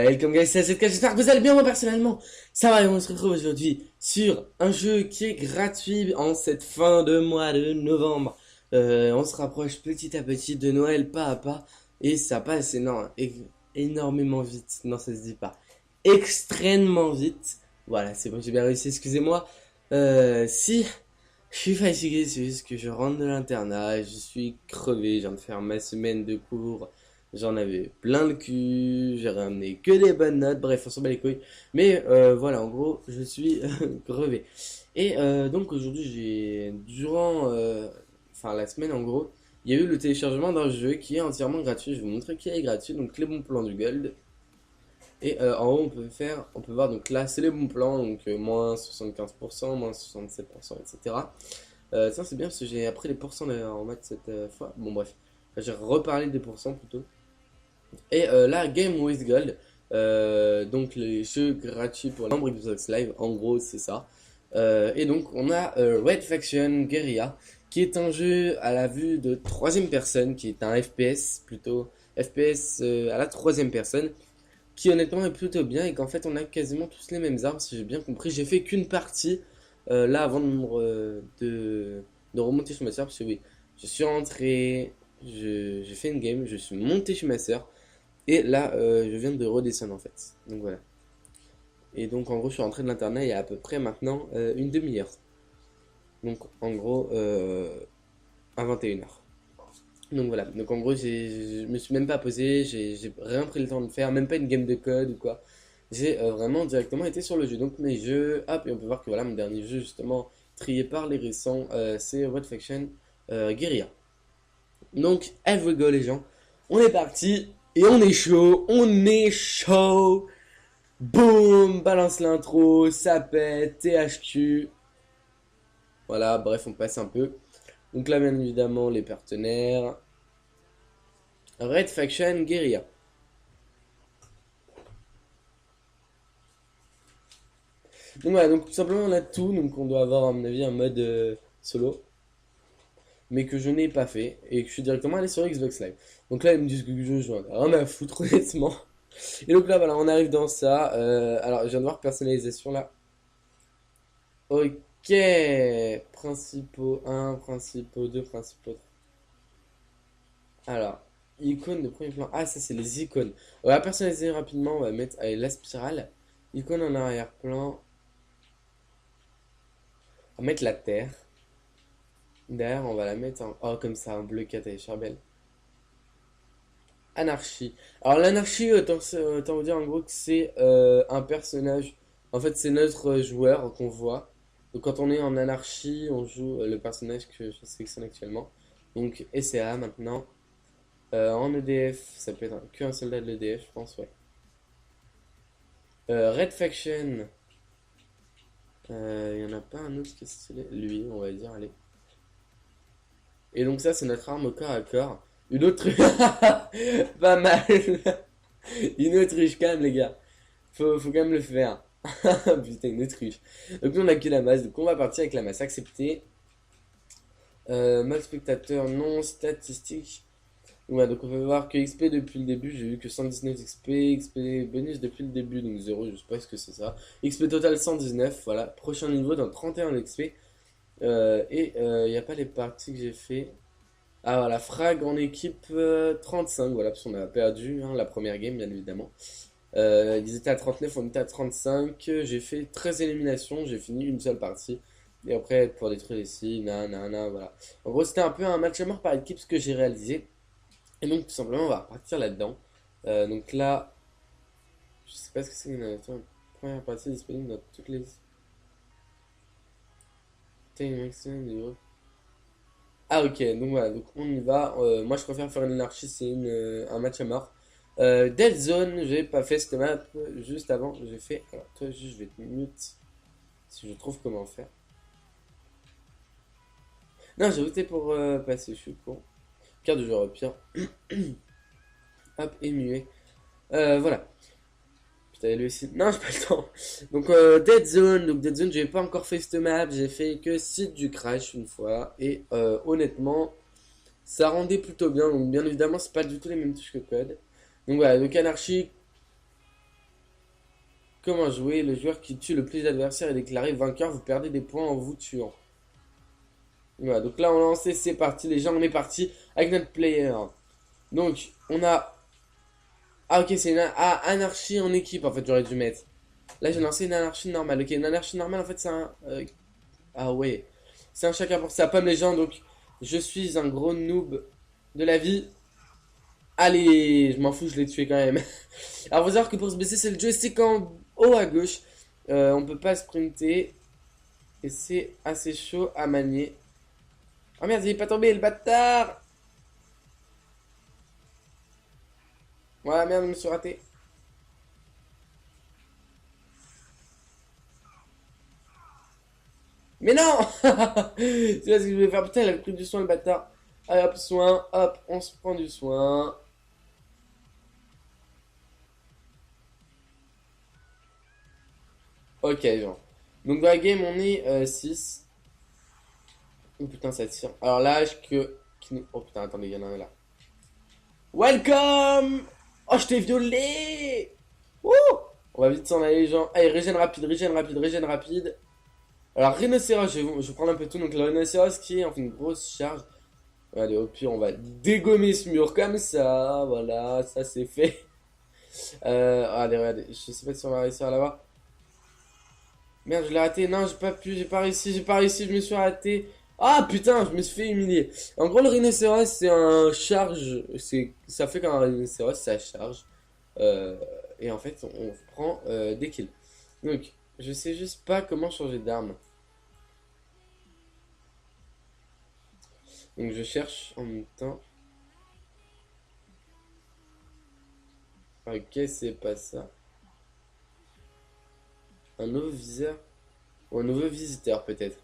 Welcome guys, c'est AZK, j'espère que vous allez bien. Moi personnellement, ça va et on se retrouve aujourd'hui sur un jeu qui est gratuit en cette fin de mois de novembre. On se rapproche petit à petit de Noël, pas à pas, et ça passe énormément vite. Non, ça se dit pas. Extrêmement vite. Voilà, c'est bon, j'ai bien réussi, excusez-moi. Si je suis fatigué, c'est juste que je rentre de l'internat, je suis crevé, je viens de faire ma semaine de cours. J'en avais plein le cul, j'ai ramené que des bonnes notes, bref, on s'en bat les couilles. Mais voilà, en gros, je suis crevé. Et donc aujourd'hui, enfin la semaine en gros, il y a eu le téléchargement d'un jeu qui est entièrement gratuit. Je vais vous montrer qu'il est gratuit, donc les bons plans du Gold. Et en haut, on peut voir, donc là, c'est les bons plans, donc moins 75%, moins 67%, etc. Ça c'est bien parce que j'ai appris les pourcents en maths cette fois. Bon bref, j'ai reparlé des pourcents plutôt. Et là, Game with Gold, donc les jeux gratuits pour les membres Xbox Live, en gros c'est ça. Et donc on a Red Faction Guerrilla, qui est un jeu à la vue de troisième personne, qui est un FPS plutôt, FPS à la troisième personne, qui honnêtement est plutôt bien et qu'en fait on a quasiment tous les mêmes armes si j'ai bien compris. J'ai fait qu'une partie là avant de remonter chez ma soeur, parce que oui, je suis rentré, j'ai fait une game, je suis monté chez ma soeur. Et là, je viens de redescendre en fait. Donc voilà. Et donc en gros, je suis rentré de l'internat il y a à peu près maintenant une demi-heure. Donc en gros, à 21h. Donc voilà. Donc en gros, je me suis même pas posé, j'ai rien pris le temps de faire, même pas une game de code ou quoi. J'ai vraiment directement été sur le jeu. Donc mes jeux, hop, et on peut voir que voilà, mon dernier jeu justement, trié par les récents, c'est Red Faction Guerrilla. Donc, here we go les gens. On est parti. Et on est chaud. On est chaud. Boum. Balance l'intro. Ça pète. THQ. Voilà, bref, on passe un peu. Donc là, bien évidemment, les partenaires. Red Faction Guerrilla. Donc voilà, donc tout simplement on a tout. Donc on doit avoir à mon avis un mode solo. Mais que je n'ai pas fait. Et que je suis directement allé sur Xbox Live. Donc là, ils me disent que je n'en ai rien à foutre, honnêtement. Et donc là, voilà, on arrive dans ça. Alors, je viens de voir personnalisation là. Ok. Principaux 1, principaux 2, principaux 3. Alors, icône de premier plan. Ah, ça, c'est les icônes. On va personnaliser rapidement. On va mettre allez, la spirale. Icône en arrière-plan. On va mettre la terre. Derrière, on va la mettre en. Oh, comme ça, un bleu cat, elle est charbelle. Anarchie. Alors l'anarchie, autant vous dire en gros que c'est un personnage. En fait, c'est notre joueur qu'on voit. Donc quand on est en anarchie, on joue le personnage que je sélectionne actuellement. Donc SCA maintenant. En EDF, ça peut être qu'un soldat de l'EDF, je pense, ouais. Red Faction. Il y en a pas un autre qui est stylé. Lui, on va dire, allez. Et donc ça, c'est notre arme au corps à corps. Une autre... Pas mal. Une autruche quand même les gars. Faut quand même le faire. Putain une autruche. Donc nous on a que la masse. Donc on va partir avec la masse. Accepté. Mode spectateur non statistique. Ouais, donc on peut voir que XP depuis le début, j'ai eu que 119 XP, XP bonus depuis le début, donc 0, je sais pas ce que c'est ça. XP total 119, voilà, prochain niveau dans 31 XP. Et il n'y a pas les parties que j'ai fait. Ah voilà, frag en équipe 35, voilà, parce qu'on a perdu hein, la première game, bien évidemment. Ils étaient à 39, on était à 35. J'ai fait 13 éliminations, j'ai fini une seule partie. Et après, pour détruire les cibles, nanana, voilà. En gros, c'était un peu un match à mort par équipe ce que j'ai réalisé. Et donc, tout simplement, on va repartir là-dedans. Donc là, je sais pas ce que c'est une première partie disponible dans toutes les. Ah ok, donc voilà, donc on y va. Moi je préfère faire une anarchie, c'est un match à mort. Dead Zone, j'ai pas fait cette map juste avant, j'ai fait. Alors toi juste je vais te mute si je trouve comment faire. Non, j'ai voté pour passer, je suis con. Carte de joueur au pire. Hop, et muet. Voilà. Putain, lui aussi. Non, j'ai pas le temps. Donc Dead Zone, j'ai pas encore fait cette map, j'ai fait que site du crash une fois. Et honnêtement, ça rendait plutôt bien. Donc bien évidemment, c'est pas du tout les mêmes touches que code. Donc voilà, donc anarchie. Comment jouer? Le joueur qui tue le plus d'adversaires est déclaré vainqueur. Vous perdez des points en vous tuant. Voilà, donc là on a lancé, c'est parti. Les gens, on est parti avec notre player. Donc, on a... Ah ok, c'est une anarchie en équipe en fait, j'aurais dû mettre. Là j'ai lancé une anarchie normale. Ok, une anarchie normale en fait c'est un... Ah ouais. C'est un chacun pour sa pomme les gens, donc je suis un gros noob de la vie. Allez, je m'en fous, je l'ai tué quand même. Alors, faut savoir que pour se baisser, c'est le joystick en haut à gauche. On peut pas sprinter. Et c'est assez chaud à manier. Oh merde, il est pas tombé, le bâtard! Voilà, merde, je me suis raté. Mais non! C'est là ce que je voulais faire. Putain, il avait pris du soin, le bâtard. Allez, hop, soin, hop, on se prend du soin. Ok, genre. Donc dans la game, on est 6. Oh putain, ça tire. Alors là, oh putain, attendez, il y en a un là. Welcome! Oh, je t'ai violé! Wouh! On va vite s'en aller, les gens. Allez, régène rapide, régène rapide, régène rapide. Alors, rhinocéros, je vais prendre un peu tout. Donc, le rhinocéros qui est en fait une grosse charge. Allez, au pire, on va dégommer ce mur comme ça. Voilà, ça c'est fait. Allez, regardez. Je sais pas si on va réussir à l'avoir. Merde, je l'ai raté. Non, j'ai pas réussi, je me suis raté. Ah putain, je me suis fait humilier. En gros, le rhinocéros, c'est un charge. Ça fait qu'un rhinocéros, ça charge. Et en fait, on prend des kills. Donc, je sais juste pas comment changer d'arme. Donc, je cherche en même temps. Ok, c'est pas ça. Un nouveau viseur. Ou un nouveau visiteur, peut-être.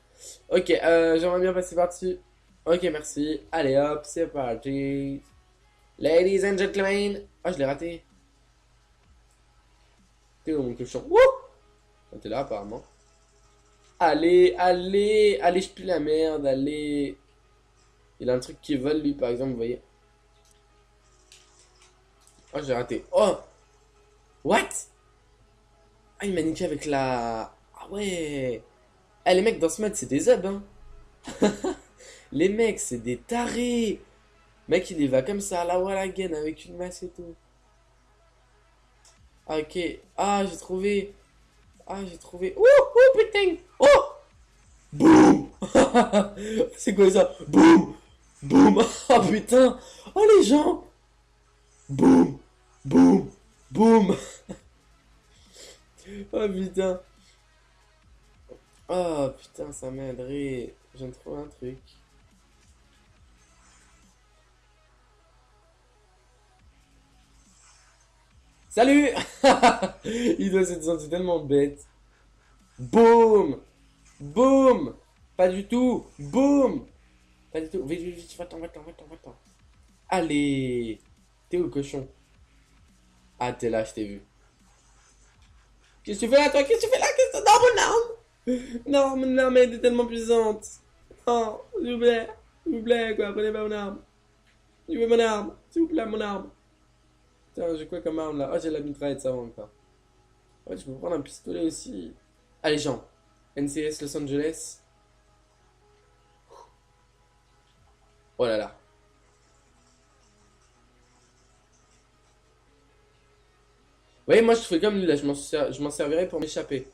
Ok, j'aimerais bien passer par-dessus. Ok, merci. Allez hop, c'est parti. Ladies and gentlemen. Ah, je l'ai raté. T'es où mon cochon? Wouh! Ah, t'es là, apparemment. Allez, allez, allez, je pue la merde, allez. Il a un truc qui vole, lui, par exemple, vous voyez. Oh, j'ai raté. Oh! What? Ah, il m'a niqué avec la... Ah ouais! Ah, les mecs dans ce mode, c'est des zubs, hein. Les mecs, c'est des tarés. Mec, il y va comme ça, à la Wallagen, avec une masse et tout. Ah, ok. Ah, j'ai trouvé. Ah, j'ai trouvé. Ouh, ouh, putain. Oh! Boum! C'est quoi ça? Boum! Boum! Oh, putain! Oh, les gens! Boum! Boum! Boum! Oh, putain! Oh, putain, ça m'aiderait. Je viens de trouver un truc. Salut! Il doit se sentir tellement bête. Boum! Boum! Pas du tout! Boum! Pas du tout. Vite, vite, vite, va-t'en, va-t'en, va-t'en, va-t'en. Allez! T'es où le cochon? Ah, t'es là, je t'ai vu. Qu'est-ce que tu fais là, toi? Qu'est-ce que tu fais là? Qu'est-ce que... Non, mon arme! Non, mon arme, elle est tellement puissante. Non, s'il vous plaît, quoi, prenez pas mon arme. Je veux mon arme, s'il vous plaît, mon arme. Tiens, j'ai quoi comme arme là? Oh, j'ai la mitraillette, ça va encore. Ouais, je peux prendre un pistolet aussi. Allez, Jean. NCS Los Angeles. Oh là là. Ouais, moi je fais comme lui là, je m'en servirai pour m'échapper.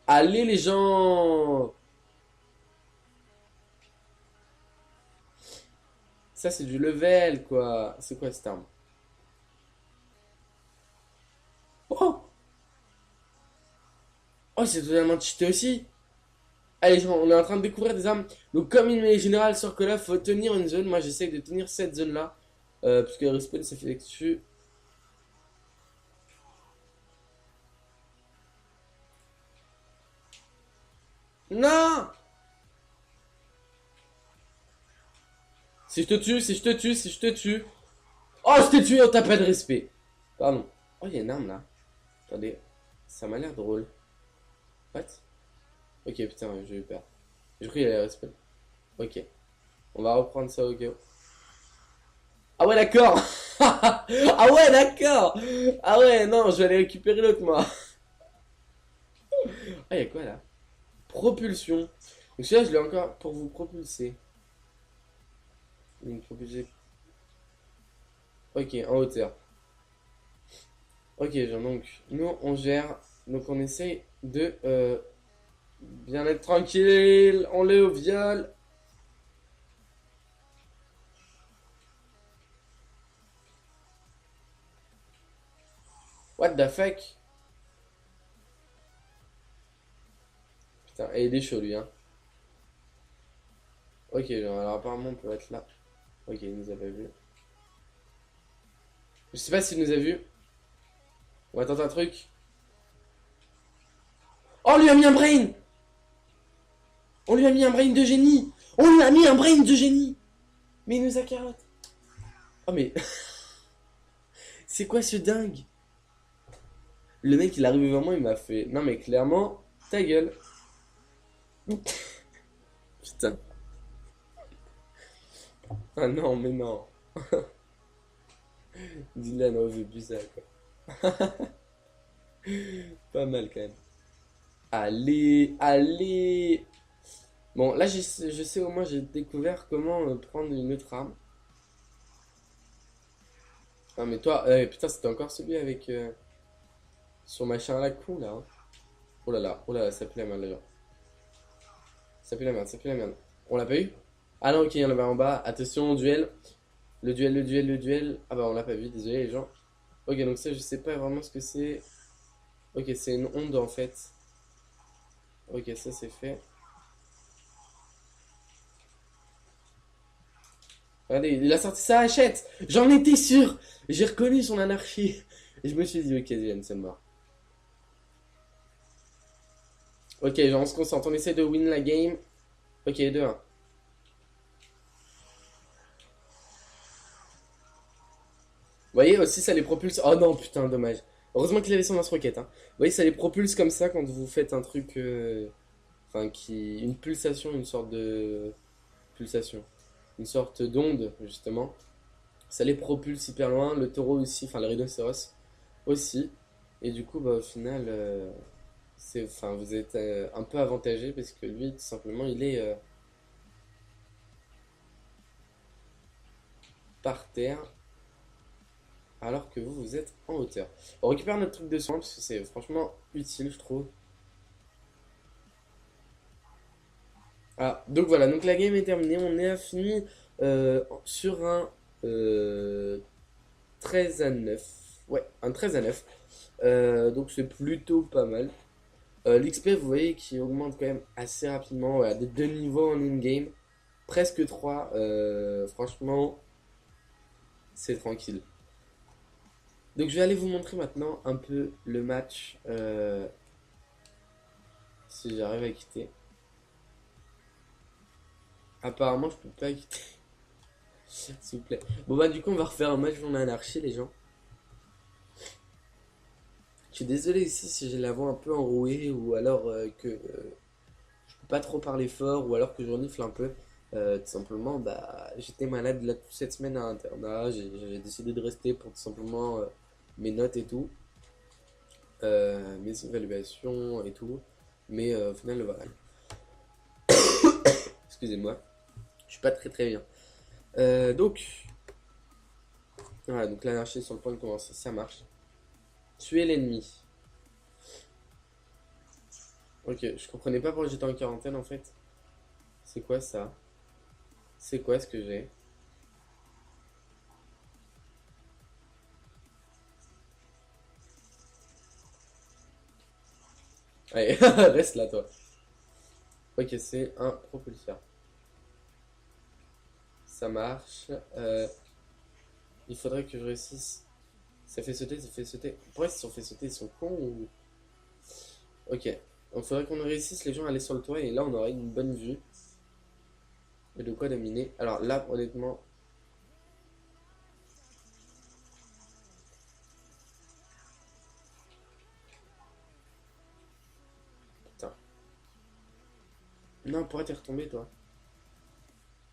Allez les gens! Ça c'est du level quoi. C'est quoi cette arme? Oh! Oh, c'est totalement cheaté aussi. Allez, on est en train de découvrir des armes. Donc, comme une mêlée générale sur Call of, faut tenir une zone. Moi, j'essaye de tenir cette zone-là. Parce que le respawn s'effectue dessus. Non! Si je te tue, si je te tue, si je te tue. Oh, je t'ai tué, on t'a pas de respect. Pardon. Oh, il y a une arme là. Attendez. Ça m'a l'air drôle. What? Ok, putain, j'ai eu peur. J'ai cru qu'il allait respawn. Ok. On va reprendre ça au cas où. Ah ouais, d'accord! Ah ouais, d'accord! Ah ouais, non, je vais aller récupérer l'autre, moi. Ah, y'a quoi là? Propulsion. Donc celui-là, je l'ai encore pour vous propulser. Donc, propulser. Ok, en hauteur. Ok, genre, donc, nous, on gère. Donc, on essaye de bien être tranquille. On l'est au viol. What the fuck? Putain, et il est chaud, lui, hein. Ok, genre, alors apparemment, on peut être là. Ok, il nous a pas vu. Je sais pas s'il nous a vu. On va tenter un truc. Oh, on lui a mis un brain! On lui a mis un brain de génie! On lui a mis un brain de génie! Mais il nous a carotte. Oh, mais c'est quoi ce dingue? Le mec, il est arrivé vers moi, il m'a fait. Non, mais clairement, ta gueule. Putain. Ah non, mais non. Dylan, on veut plus ça, quoi. Pas mal, quand même. Allez, allez. Bon, là, je sais au moins, j'ai découvert comment prendre une autre arme. Ah, mais toi, putain, c'était encore celui avec. Son machin à la con, là. Hein. Oh là là, ça pue la merde, là. Ça pue la merde, ça pue la merde. On l'a pas eu? Ah non, ok, il y en avait en bas. Attention, duel. Le duel, le duel, le duel. Ah bah, on l'a pas vu, désolé, les gens. Ok, donc ça, je sais pas vraiment ce que c'est. Ok, c'est une onde, en fait. Ok, ça, c'est fait. Regardez, il a sorti sa hachette. J'en étais sûr. J'ai reconnu son anarchie. Et je me suis dit, ok, Zion, c'est mort. Ok, genre, on se concentre. On essaie de win la game. Ok, 2-1. Vous voyez, aussi, ça les propulse. Oh non, putain, dommage. Heureusement qu'il avait son lance-roquette. Hein. Vous voyez, ça les propulse comme ça quand vous faites un truc. Enfin, qui. Une pulsation, une sorte de. Pulsation. Une sorte d'onde, justement. Ça les propulse hyper loin. Le taureau aussi, enfin, le rhinocéros aussi. Et du coup, bah, au final. Enfin, vous êtes un peu avantagé parce que lui, tout simplement, il est par terre alors que vous, vous êtes en hauteur. On récupère notre truc de soin parce que c'est franchement utile, je trouve. Ah, donc voilà, donc la game est terminée. On est fini sur un 13 à 9. Ouais, un 13 à 9. Donc c'est plutôt pas mal. L'XP, vous voyez, qui augmente quand même assez rapidement. Voilà, des deux niveaux en in-game. Presque 3. Franchement, c'est tranquille. Donc je vais aller vous montrer maintenant un peu le match. Si j'arrive à quitter. Apparemment je peux pas quitter. S'il vous plaît. Bon bah du coup on va refaire un match en anarchie les gens. Je suis désolé ici si j'ai la voix un peu enrouée ou alors que je peux pas trop parler fort ou alors que je renifle un peu. Tout simplement bah j'étais malade là toute cette semaine à l'internat. J'ai décidé de rester pour tout simplement mes notes et tout. Mes évaluations et tout. Mais au final voilà. Excusez-moi. Je suis pas très très bien. Donc, voilà, donc l'anarchie est sur le point de commencer, ça marche. Tuer l'ennemi. Ok, je comprenais pas pourquoi j'étais en quarantaine en fait. C'est quoi ça? C'est quoi ce que j'ai? Allez, reste là toi. Ok, c'est un propulseur. Ça marche. Il faudrait que je réussisse. Ça fait sauter, ça fait sauter. Pourquoi ils se sont fait sauter, ils sont cons ou... Ok. Donc il faudrait qu'on réussisse les gens à aller sur le toit et là on aurait une bonne vue. Et de quoi dominer. Alors là, honnêtement, putain. Non, pourquoi t'es retombé toi?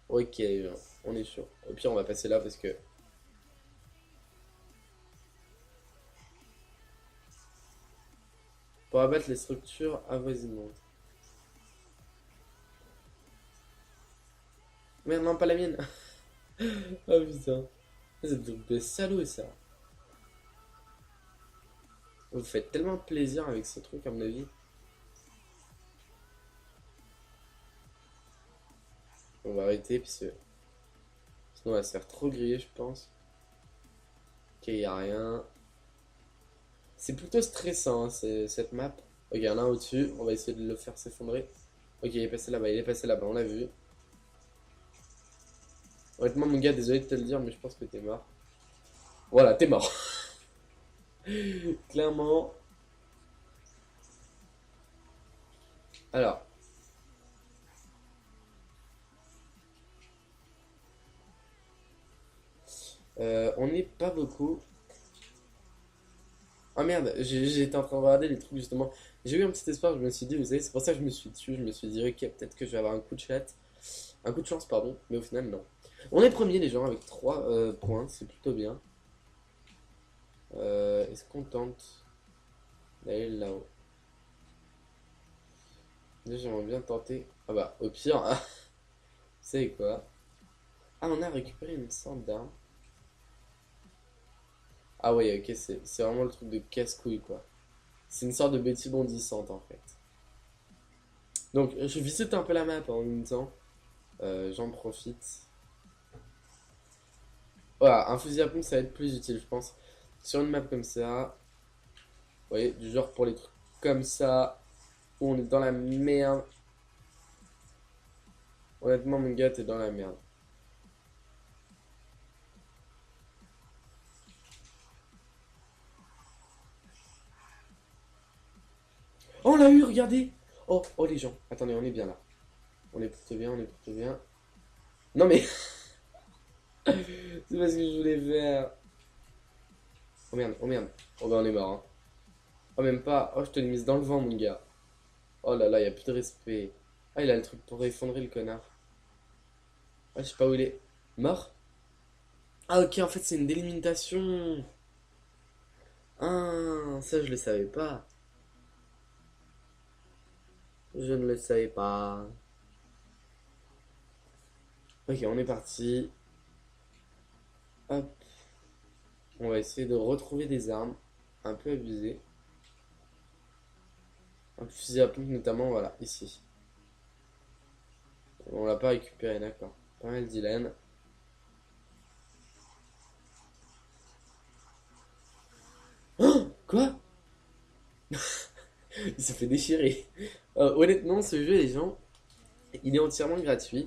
Ok, on est sûr. Au pire, on va passer là parce que. pour abattre les structures avoisinantes. Merde, non, pas la mienne. Oh putain. C'est un truc de salaud ça. Vous faites tellement plaisir avec ce truc à mon avis. On va arrêter parce que sinon on va se faire trop griller je pense. Ok, y a rien. C'est plutôt stressant hein, cette map. Ok, il y en a un au-dessus, on va essayer de le faire s'effondrer. Ok, il est passé là-bas, il est passé là-bas, on l'a vu. Honnêtement mon gars, désolé de te le dire, mais je pense que t'es mort. Voilà, t'es mort. Clairement. Alors, on n'est pas beaucoup. Ah merde, j'étais en train de regarder les trucs justement. J'ai eu un petit espoir, je me suis dit, vous savez, c'est pour ça que je me suis dessus. Je me suis dit, ok, peut-être que je vais avoir un coup de chat. Un coup de chance, pardon. Mais au final, non. On est premier, les gens, avec 3 points. C'est plutôt bien. Est-ce qu'on tente d'aller là-haut? Déjà, j'aimerais bien tenter. Ah bah, au pire, vous savez quoi? Ah, on a récupéré une sorte d'arme. Ah ouais, ok, c'est vraiment le truc de casse-couille, quoi. C'est une sorte de bêtise bondissante, en fait. Donc, je visite un peu la map hein, en même temps. J'en profite. Voilà, un fusil à pompe, ça va être plus utile, je pense. Sur une map comme ça. Vous voyez, du genre pour les trucs comme ça, où on est dans la merde. Honnêtement, mon gars, t'es dans la merde. Oh, on l'a eu, regardez! Oh, oh, les gens. Attendez, on est bien là. On est plutôt bien, on est plutôt bien. Non, mais c'est pas ce que je voulais faire. Oh merde, oh merde. Oh, bah, on est mort, hein. Oh, même pas. Oh, je te l'ai mise dans le vent, mon gars. Oh là là, y a plus de respect. Ah, il a le truc pour effondrer le connard. Ah, je sais pas où il est. Mort? Ah, ok, en fait, c'est une délimitation. Ah, ça, je le savais pas. Je ne le savais pas. Ok, on est parti. Hop. On va essayer de retrouver des armes un peu abusées. Un fusil à pompe notamment, voilà, ici. On l'a pas récupéré, d'accord. Pas mal Dylan. Oh, quoi? Il s'est fait déchirer. Honnêtement, ce jeu, les gens, il est entièrement gratuit.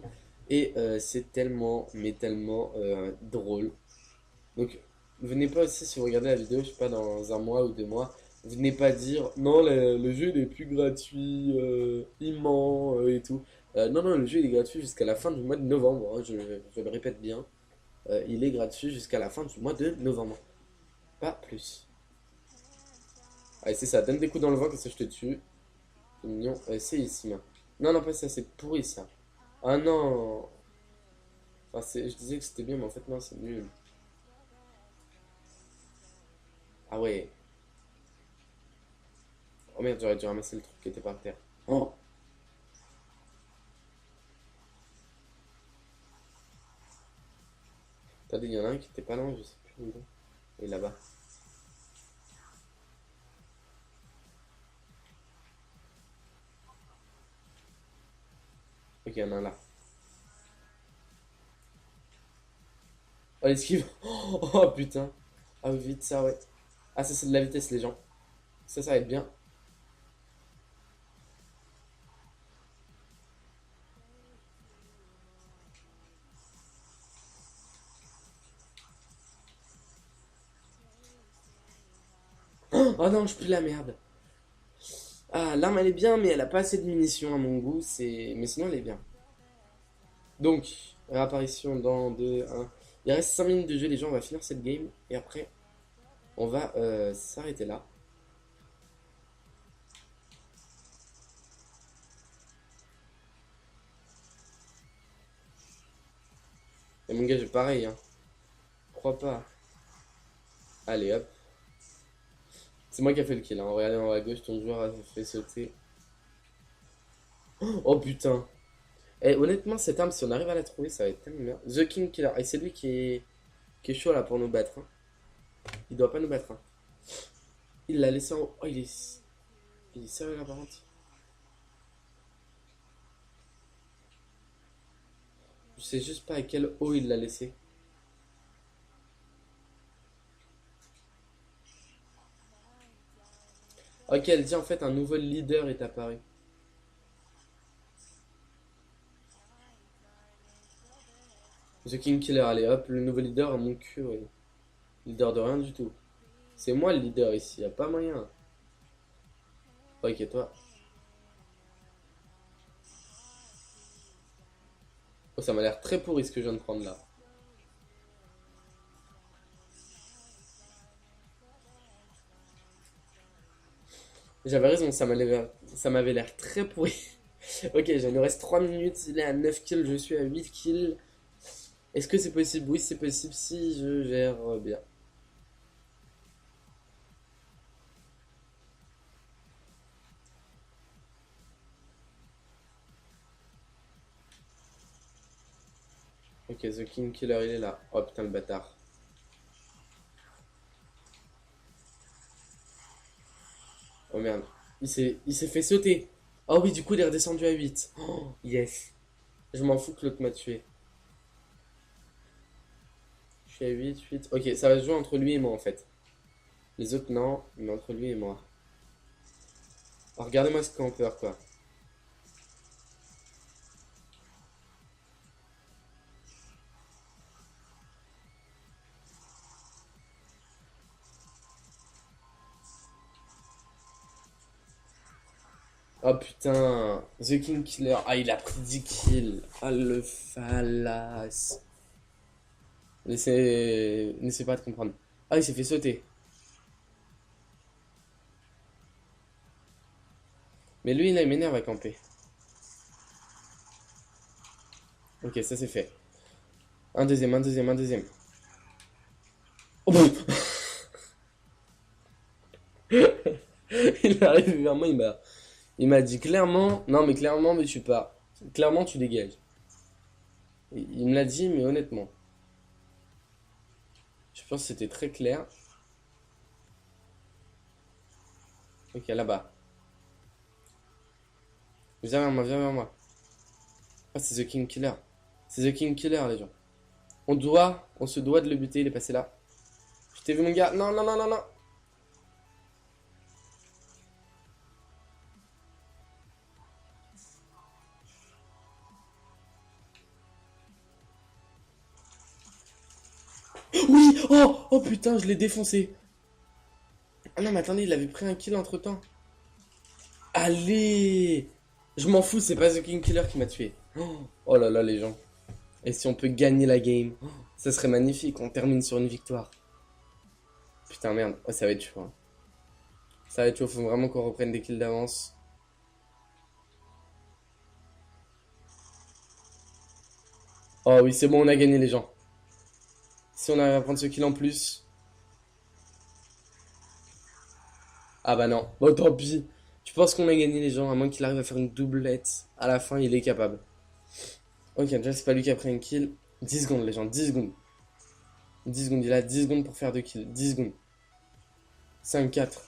Et c'est tellement, mais tellement drôle. Donc, venez pas aussi, si vous regardez la vidéo, je sais pas, dans un mois ou 2 mois, venez pas dire non, le jeu il est plus gratuit, il ment et tout. Non, non, le jeu il est gratuit jusqu'à la fin du mois de novembre, hein, je le répète bien. Il est gratuit jusqu'à la fin du mois de novembre. Pas plus. Allez, c'est ça, donne des coups dans le vent, que ça je te tue. C'est mignon. C'est ici, là. Non, non, pas ça, c'est pourri ça. Ah non! Enfin, je disais que c'était bien, mais en fait, non, c'est nul. Ah ouais. Oh merde, j'aurais dû ramasser le truc qui était par terre. Oh! Attendez, il y en a un qui était pas loin, je sais plus où il est. Il est là-bas. Ok, il y en a un là. Oh, l'esquive! Oh putain! Ah oui, vite, ça, ouais. Ah, ça, c'est de la vitesse, les gens. Ça va être bien. Oh non, je pue la merde. Ah, l'arme, elle est bien, mais elle a pas assez de munitions à mon goût. Mais sinon, elle est bien. Donc, réapparition dans 2, 1. Il reste 5 minutes de jeu, les gens, on va finir cette game. Et après, on va s'arrêter là. Et mon gars, j'ai pareil, hein. Je crois pas. Allez, hop. C'est moi qui a fait le kill, hein. Regardez en haut à gauche, ton joueur a fait sauter. Oh putain. Et honnêtement, cette arme, si on arrive à la trouver, ça va être tellement bien. The King Killer. Et c'est lui qui est chaud là pour nous battre, hein. Il doit pas nous battre, hein. Il l'a laissé en haut. Oh, il est sérieux là par contre. Je sais juste pas à quel haut il l'a laissé. Ok, elle dit en fait un nouveau leader est apparu. The King Killer, allez hop, le nouveau leader à mon cul, ouais. Leader de rien du tout. C'est moi le leader ici, y a pas moyen. Ok, toi. Oh, ça m'a l'air très pourri ce que je viens de prendre là. J'avais raison, ça m'avait l'air très pourri. Ok, il nous reste 3 minutes, il est à 9 kills, je suis à 8 kills. Est-ce que c'est possible? Oui, c'est possible si je gère bien. Ok, The King Killer, il est là. Oh putain, le bâtard. Oh merde. Il s'est fait sauter. Oh oui, du coup, il est redescendu à 8. Oh, yes. Je m'en fous que l'autre m'a tué. Je suis à 8, 8. Ok, ça va se jouer entre lui et moi en fait. Les autres, non, mais entre lui et moi. Oh, regardez-moi ce campeur, quoi. Oh putain, The King Killer. Ah, il a pris 10 kills. Ah, le fallace. N'essayez pas de comprendre. Ah, il s'est fait sauter. Mais lui, là, il m'énerve à camper. Ok, ça c'est fait. Un deuxième, un deuxième, un deuxième. Oh bon. Il est arrivé vers moi, il m'a dit clairement, non mais clairement, mais tu pars. Clairement, tu dégages. Il me l'a dit, mais honnêtement. Je pense que c'était très clair. Ok, là-bas. Viens vers moi, viens vers moi. Ah, c'est The King Killer. C'est The King Killer, les gens. On se doit de le buter, il est passé là. Je t'ai vu, mon gars. Non, non, non, non, non. Oui! Oh! Oh putain, je l'ai défoncé. Ah non, mais attendez, il avait pris un kill entre temps. Allez! Je m'en fous, c'est pas The King Killer qui m'a tué. Oh là là, les gens. Et si on peut gagner la game, ça serait magnifique. On termine sur une victoire. Putain, merde. Oh, ça va être chaud, hein. Ça va être chaud, faut vraiment qu'on reprenne des kills d'avance. Oh oui, c'est bon, on a gagné, les gens. Si on arrive à prendre ce kill en plus. Ah bah non. Bon, tant pis. Tu penses qu'on a gagné, les gens, à moins qu'il arrive à faire une doublette. À la fin, il est capable. Ok, déjà, c'est pas lui qui a pris une kill. 10 secondes, les gens, 10 secondes. 10 secondes, il a 10 secondes pour faire 2 kills. 10 secondes. 5, 4,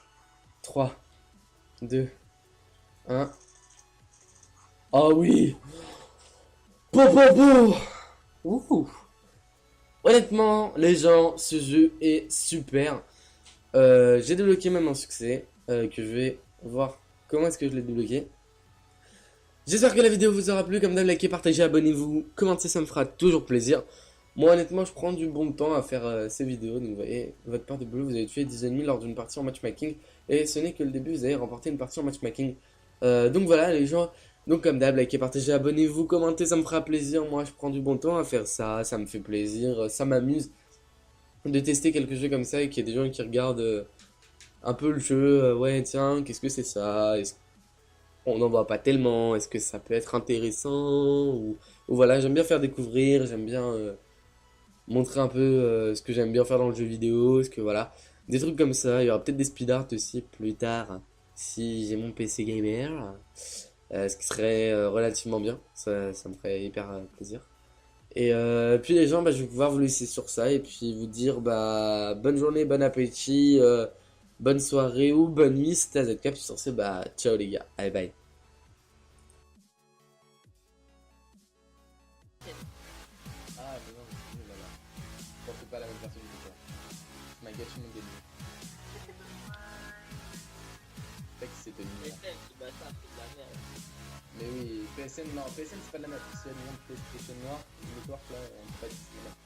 3, 2, 1. Oh oui! Po, po, po! Ouh! Honnêtement, les gens, ce jeu est super. J'ai débloqué même un succès que je vais voir comment est-ce que je l'ai débloqué. J'espère que la vidéo vous aura plu. Comme d'hab, likez, partagez, abonnez-vous, commentez, ça me fera toujours plaisir. Moi, honnêtement, je prends du bon temps à faire ces vidéos. Donc, vous voyez, votre part de boulot, vous avez tué 10 ennemis lors d'une partie en matchmaking. Et ce n'est que le début, vous avez remporté une partie en matchmaking. Donc voilà, les gens. Donc, comme d'hab, likez, partagez, abonnez-vous, commentez, ça me fera plaisir. Moi, je prends du bon temps à faire ça. Ça me fait plaisir, ça m'amuse de tester quelques jeux comme ça et qu'il y ait des gens qui regardent un peu le jeu. Ouais, tiens, qu'est-ce que c'est ça? On n'en voit pas tellement. Est-ce que ça peut être intéressant ou voilà, j'aime bien faire découvrir, j'aime bien montrer un peu ce que j'aime bien faire dans le jeu vidéo, ce que voilà. Des trucs comme ça. Il y aura peut-être des speed art aussi plus tard si j'ai mon PC gamer. Ce qui serait relativement bien. Ça me ferait hyper plaisir. Et puis les gens, bah, je vais pouvoir vous laisser sur ça et puis vous dire bah bonne journée, bon appétit, bonne soirée ou bonne nuit, c'était AZK. Puis sur ce, bah ciao les gars, allez bye. Ah mais non, mais c'est nul là-bas. Je pense que c'est pas la même personne que toi. Tu m'as gâché mon début. C'est que c'était nul là. PSN, ce bâtard, c'est de la merde. Mais oui, PSN, non, PSN c'est pas de la merde. Si y a du monde PlayStation Noir, Network là, on peut pas dire que c'est de la merde.